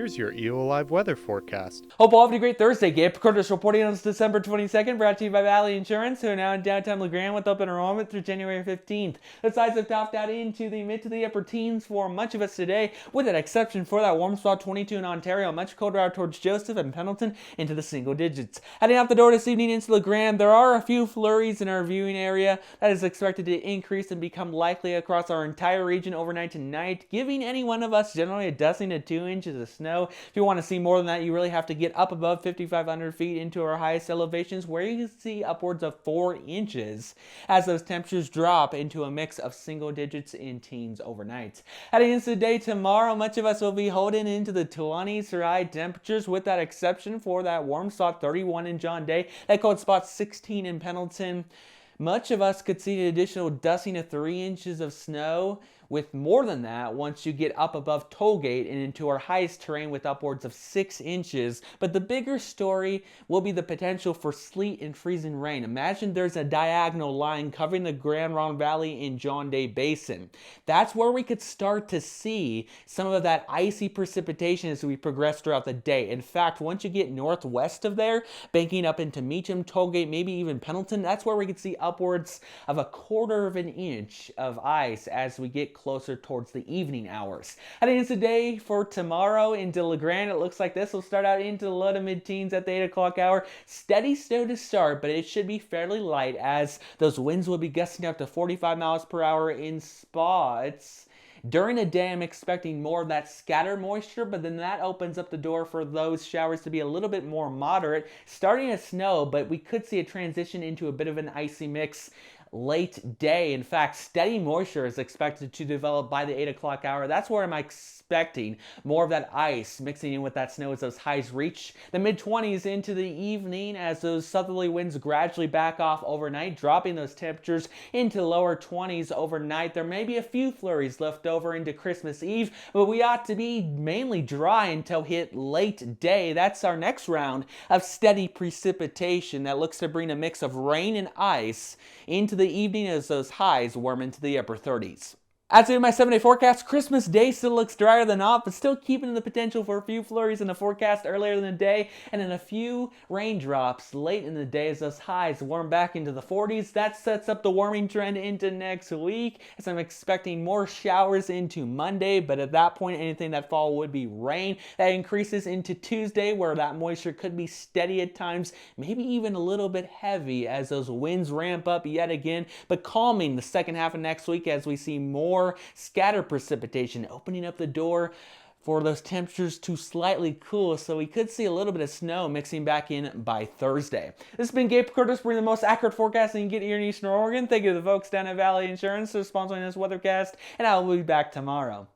here's your EOAlive weather forecast. Hope all having a great Thursday. Gabe Curtis reporting on this December 22nd, brought to you by Valley Insurance, who are now in downtown LeGrand with open enrollment through January 15th. The sides have topped out into the mid to the upper teens for much of us today, with an exception for that warm spot 22 in Ontario, much colder out towards Joseph and Pendleton into the single digits. Heading out the door this evening into LeGrand, there are a few flurries in our viewing area that is expected to increase and become likely across our entire region overnight tonight, giving any one of us generally a dozen to 2 inches of snow. If you want to see more than that, you really have to get up above 5,500 feet into our highest elevations, where you can see upwards of 4 inches as those temperatures drop into a mix of single digits in teens overnight. Heading into the day tomorrow, much of us will be holding into the 20s for high temperatures, with that exception for that warm spot 31 in John Day, that cold spot 16 in Pendleton. Much of us could see an additional dusting of 3 inches of snow, with more than that once you get up above Tollgate and into our highest terrain with upwards of 6 inches. But the bigger story will be the potential for sleet and freezing rain. Imagine there's a diagonal line covering the Grand Ronde Valley in John Day Basin. That's where we could start to see some of that icy precipitation as we progress throughout the day. In fact, once you get northwest of there, banking up into Meacham, Tollgate, maybe even Pendleton, that's where we could see upwards of 1/4 of an inch of ice as we get closer towards the evening hours. Heading into the day for tomorrow into LeGrand, it looks like this will start out into the low to mid-teens at the 8 o'clock hour. Steady snow to start, but it should be fairly light as those winds will be gusting up to 45 miles per hour in spots. During the day, I'm expecting more of that scatter moisture, but then that opens up the door for those showers to be a little bit more moderate, starting to snow, but we could see a transition into a bit of an icy mix late day. In fact, steady moisture is expected to develop by the 8 o'clock hour. That's where I'm expecting more of that ice mixing in with that snow as those highs reach the mid-20s into the evening, as those southerly winds gradually back off overnight, dropping those temperatures into lower 20s overnight. There may be a few flurries left over into Christmas Eve, but we ought to be mainly dry until hit late day. That's our next round of steady precipitation that looks to bring a mix of rain and ice into the evening as those highs warm into the upper 30s. As in my 7-day forecast, Christmas Day still looks drier than not, but still keeping the potential for a few flurries in the forecast earlier in the day, and then a few raindrops late in the day as those highs warm back into the 40s. That sets up the warming trend into next week, as I'm expecting more showers into Monday, but at that point, anything that fall would be rain. That increases into Tuesday, where that moisture could be steady at times, maybe even a little bit heavy as those winds ramp up yet again, but calming the second half of next week as we see more scatter precipitation, opening up the door for those temperatures to slightly cool, so we could see a little bit of snow mixing back in by Thursday. This has been Gabe Curtis, bringing the most accurate forecasting you can get here in Eastern Oregon. Thank you to the folks down at Valley Insurance for sponsoring this weathercast, and I will be back tomorrow.